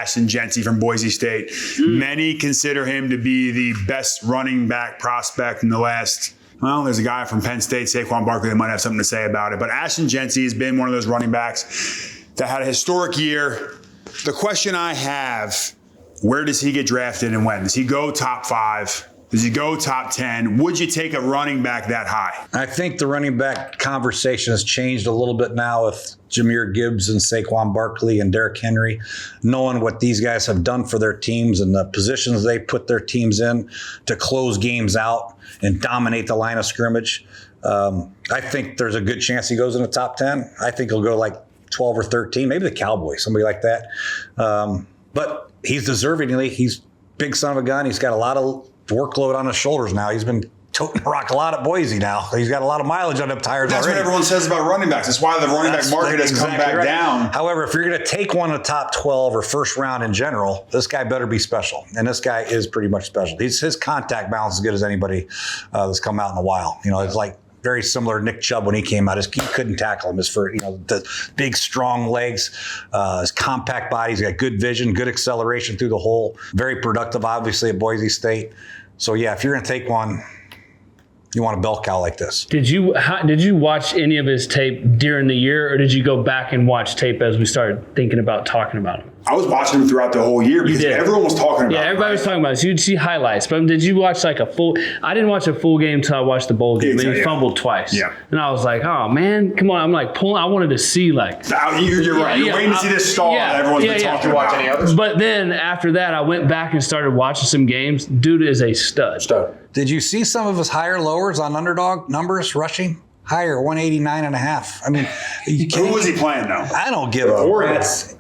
Ashton Jeanty from Boise State. Many consider him to be the best running back prospect in the last. Well, there's a guy from Penn State, Saquon Barkley, that might have something to say about it. But Ashton Jeanty has been one of those running backs that had a historic year. The question I have, where does he get drafted and when? Does he go top 5? Does he go top 10? Would you take a running back that high? I think the running back conversation has changed a little bit now with Jahmyr Gibbs and Saquon Barkley and Derrick Henry, knowing what these guys have done for their teams and the positions they put their teams in to close games out and dominate the line of scrimmage. I think there's a good chance he goes in the top 10. I think he'll go like 12 or 13, maybe the Cowboys, somebody like that. But he's deservingly, he's big son of a gun. He's got a lot of workload on his shoulders now. He's been toting the rock a lot at Boise now. He's got a lot of mileage on them tires That's already. what everyone says about running backs. That's why the running back market has come back down. However, if you're going to take one in the top 12 or first round in general, this guy better be special. And this guy is pretty much special. His contact balance is as good as anybody that's come out in a while. You know, it's like very similar to Nick Chubb when he came out. He couldn't tackle him. The big, strong legs, his compact body. He's got good vision, good acceleration through the hole. Very productive, obviously, at Boise State. So, yeah, if you're going to take one, you want a bell cow like this. Did you watch any of his tape during the year, or did you go back and watch tape as we started thinking about talking about him? I was watching him throughout the whole year because everyone was talking about him. Yeah, everybody was talking about it. So you'd see highlights. But did you watch like a full – I didn't watch a full game until I watched the bowl game. And he fumbled twice. Yeah. And I was like, oh, man, come on. I'm like pulling – I wanted to see like – You're right. You're waiting to see this star that everyone's been talking about. Watch any others? But then after that, I went back and started watching some games. Dude is a stud. Did you see some of his higher lowers on Underdog numbers rushing? Higher, 189.5. I mean, who was he playing though? I don't give a rat's.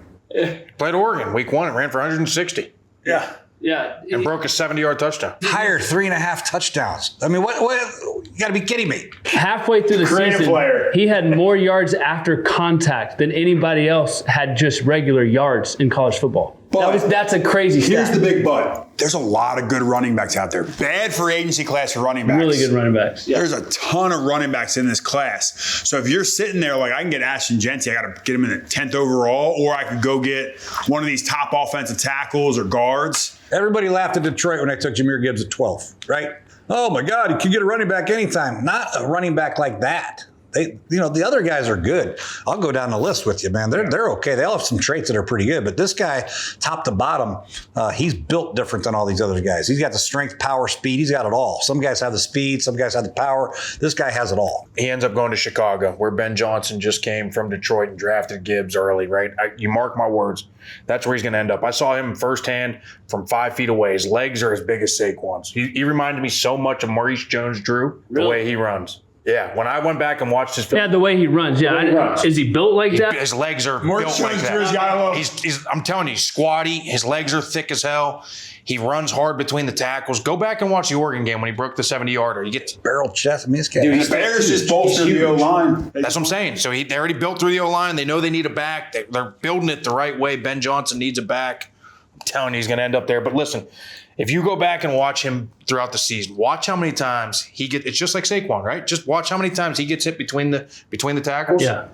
Played Oregon week 1 and ran for 160. Yeah. Yeah. And broke a 70-yard touchdown. Higher 3.5 touchdowns. I mean, what you got to be kidding me. Halfway through the season, he had more yards after contact than anybody else had just regular yards in college football. That's a crazy stat. Here's the big but. There's a lot of good running backs out there. Bad for agency class for running backs. Really good running backs. Yeah. There's a ton of running backs in this class. So if you're sitting there like, I can get Ashton Jeanty, I got to get him in the 10th overall, or I could go get one of these top offensive tackles or guards. Everybody laughed at Detroit when I took Jahmyr Gibbs at 12, right? Oh my God, you can get a running back anytime. Not a running back like that. The other guys are good. I'll go down the list with you, man. They're okay. They all have some traits that are pretty good. But this guy, top to bottom, he's built different than all these other guys. He's got the strength, power, speed. He's got it all. Some guys have the speed. Some guys have the power. This guy has it all. He ends up going to Chicago, where Ben Johnson just came from Detroit and drafted Gibbs early, right? You mark my words. That's where he's going to end up. I saw him firsthand from 5 feet away. His legs are as big as Saquon's. He reminded me so much of Maurice Jones-Drew, the way he runs. Yeah, when I went back and watched his film. Yeah, the way he runs. Yeah, is he built like that? His legs are built like that. I'm telling you, he's squatty. His legs are thick as hell. He runs hard between the tackles. Go back and watch the Oregon game when he broke the 70-yarder. You get barrel chest. I mean, this guy. Dude, his bears just bolstered the O-line. That's what I'm saying. So they already built through the O-line. They know they need a back. They're building it the right way. Ben Johnson needs a back. I'm telling you, he's going to end up there. But listen, if you go back and watch him throughout the season, watch how many times he gets. It's just like Saquon, right? Just watch how many times he gets hit between the tackles. Yeah.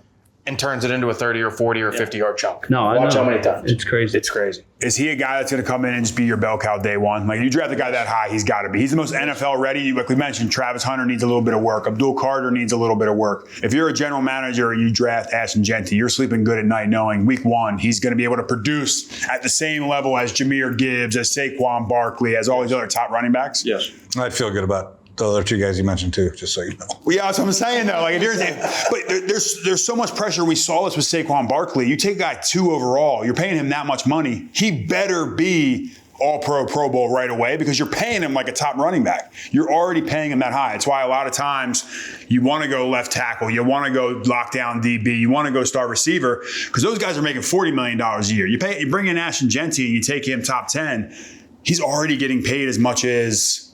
And turns it into a 30 or 40 or 50-yard chunk. No, watch how many times. It's crazy. It's crazy. Is he a guy that's going to come in and just be your bell cow day one? Like, you draft a guy that high, he's got to be. He's the most NFL ready. Like we mentioned, Travis Hunter needs a little bit of work. Abdul Carter needs a little bit of work. If you're a general manager and you draft Ashton Jeanty, you're sleeping good at night knowing week 1 he's going to be able to produce at the same level as Jahmyr Gibbs, as Saquon Barkley, as all these other top running backs. Yes. I'd feel good about the other 2 guys you mentioned too, just so you know. Well, yeah, that's what I'm saying though. Like, there's so much pressure. We saw this with Saquon Barkley. You take a guy 2 overall, you're paying him that much money. He better be All-Pro, Pro Bowl right away because you're paying him like a top running back. You're already paying him that high. It's why a lot of times you want to go left tackle, you want to go lockdown DB, you want to go star receiver because those guys are making $40 million a year. You bring in Ashton Jeanty and you take him top 10, he's already getting paid as much as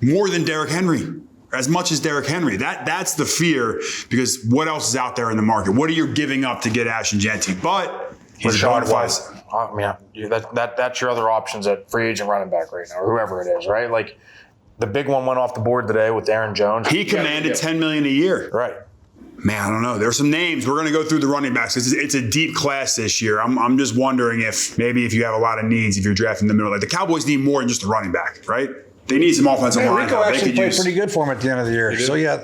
more than Derrick Henry, as much as Derrick Henry. That's the fear because what else is out there in the market? What are you giving up to get Ashton Jeanty? But he's Rashad White. I mean, that's your other options at free agent running back right now, or whoever it is, right? Like the big one went off the board today with Aaron Jones. He commanded $10 million a year. Right. Man, I don't know. There's some names. We're going to go through the running backs. It's a deep class this year. I'm just wondering if you have a lot of needs if you're drafting in the middle. Like the Cowboys need more than just a running back, right? They need some offensive line. Rico actually played pretty good for them at the end of the year. So, yeah,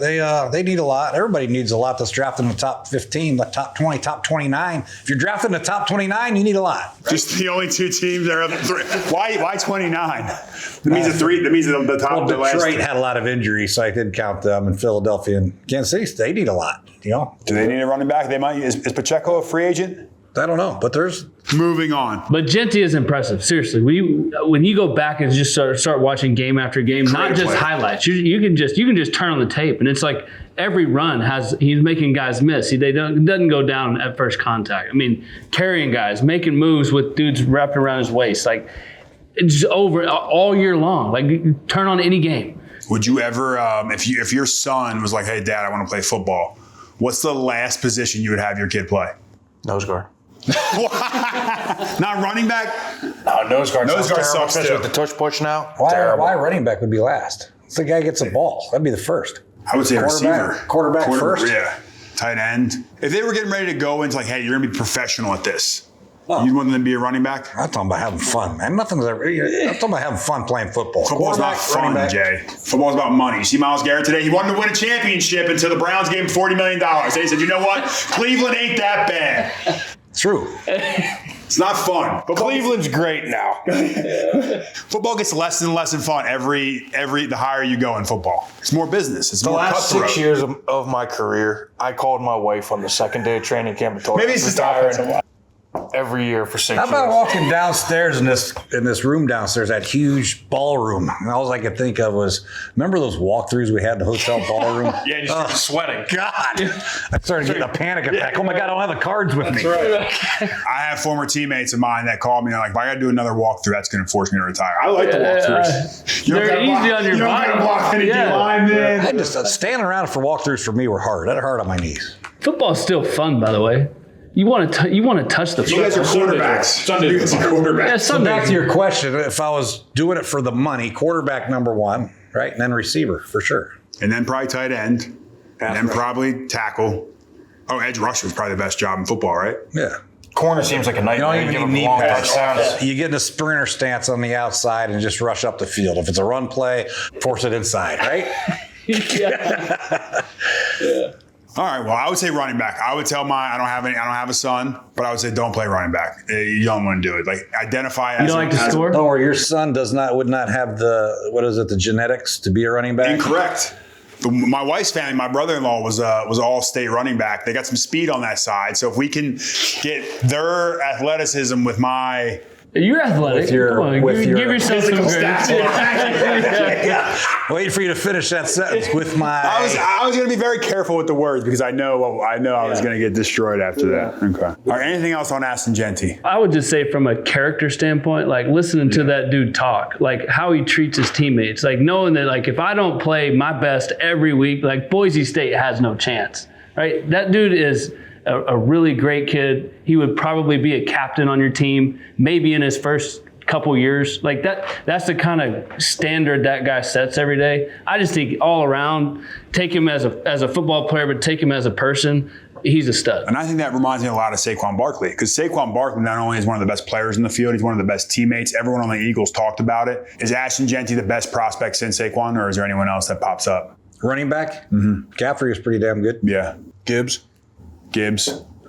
they need a lot. Everybody needs a lot that's drafted in the top 15, the top 20, top 29. If you're drafted in the top 29, you need a lot. Right? Just the only two teams that are up three. Why 29? That means the top. Well, Detroit had a lot of injuries, so I did count them. And Philadelphia and Kansas City, they need a lot. Do they need a running back? They might. Is Pacheco a free agent? I don't know, but there's moving on. But Jeanty is impressive. Seriously, when you go back and just start watching game after game, not just highlights. You can just turn on the tape, and it's like every run he's making guys miss. It doesn't go down at first contact. I mean, carrying guys, making moves with dudes wrapped around his waist, like it's over all year long. Like turn on any game. Would you ever, if your son was like, "Hey, Dad, I want to play football," what's the last position you would have your kid play? Nose guard. Not running back? No, nose guard. Nose guard sucks too. With the tush push now. Why running back would be last? It's the guy gets the ball. That'd be the first. I would say receiver. Quarterback first? Yeah. Tight end. If they were getting ready to go into like, hey, you're going to be professional at this, you'd want them to be a running back? I'm talking about having fun, man. I'm talking about having fun playing football. Football's not fun, Jay. Football's about money. You see Myles Garrett today? He wanted to win a championship until the Browns gave him $40 million. And he said, you know what? Cleveland ain't that bad. True. It's not fun. But Cleveland's great now. Football gets less and less fun the higher you go in football. It's more business. It's the more last cutthroat. 6 years of my career, I called my wife on the second day of training camp and told her maybe it's just offensive. Every year for 6 years. How about walking downstairs in this room downstairs, that huge ballroom? And all I could think of was, remember those walkthroughs we had in the hotel ballroom? Yeah, you started sweating. God. I started getting a panic attack. Oh my God, I don't have the cards with me. Right. I have former teammates of mine that call me and like, if I got to do another walkthrough, that's going to force me to retire. I like the walkthroughs. They're easy on your body. You don't got to block any linemen. I just standing around for walkthroughs for me were hard. That hurt on my knees. Football's still fun, by the way. You want to touch the football. You guys are quarterbacks. Sundays are quarterbacks. Yeah, So back to your question, if I was doing it for the money, quarterback number one, right? And then receiver for sure. And then probably tight end. And then probably tackle. Oh, edge rusher is probably the best job in football, right? Yeah. Corner seems like a nightmare. You don't even need long touchdowns. You get in a sprinter stance on the outside and just rush up the field. If it's a run play, force it inside, right? Yeah. All right. Well, I would say running back. I would tell I don't have a son, but I would say don't play running back. You don't want to do it. Like identify as. You don't like to score? No, or your son would not have the genetics to be a running back? Incorrect. My wife's family, my brother-in-law was all state running back. They got some speed on that side. So if we can get their athleticism with my. You're athletic. Give yourself some stats. Wait for you to finish that sentence with my. I was going to be very careful with the words because I know I was going to get destroyed after that. Okay. All right. Anything else on Ashton Jeanty? I would just say from a character standpoint, like listening to that dude talk, like how he treats his teammates, like knowing that like if I don't play my best every week, like Boise State has no chance, right? That dude is a really great kid. He would probably be a captain on your team, maybe in his first couple years. Like that's the kind of standard that guy sets every day. I just think all around, take him as a football player, but take him as a person, he's a stud. And I think that reminds me a lot of Saquon Barkley, because Saquon Barkley not only is one of the best players in the field, he's one of the best teammates. Everyone on the Eagles talked about it. Is Ashton Jeanty the best prospect since Saquon, or is there anyone else that pops up? Running back? Mm-hmm. Caffrey was pretty damn good. Yeah. Gibbs.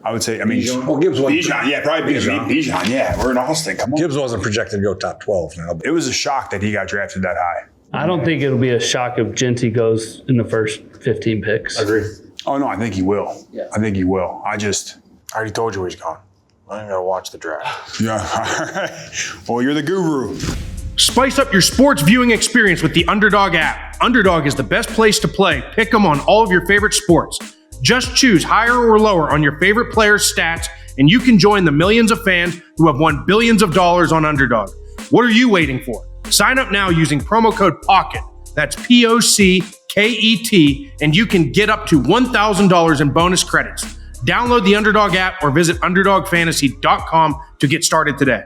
I would say, Gibbs wasn't. Bijan, yeah, probably Bijan, yeah. We're in Austin, come on. Gibbs wasn't projected to go top 12 now. It was a shock that he got drafted that high. I don't think it'll be a shock if Jeanty goes in the first 15 picks. Agree. Oh, no, I think he will. Yeah. I think he will. I already told you where he's going. I ain't got to watch the draft. Yeah, all right. Well, you're the guru. Spice up your sports viewing experience with the Underdog app. Underdog is the best place to play. Pick 'em on all of your favorite sports. Just choose higher or lower on your favorite players' stats, and you can join the millions of fans who have won billions of dollars on Underdog. What are you waiting for? Sign up now using promo code POCKET. That's POCKET, and you can get up to $1,000 in bonus credits. Download the Underdog app or visit UnderdogFantasy.com to get started today.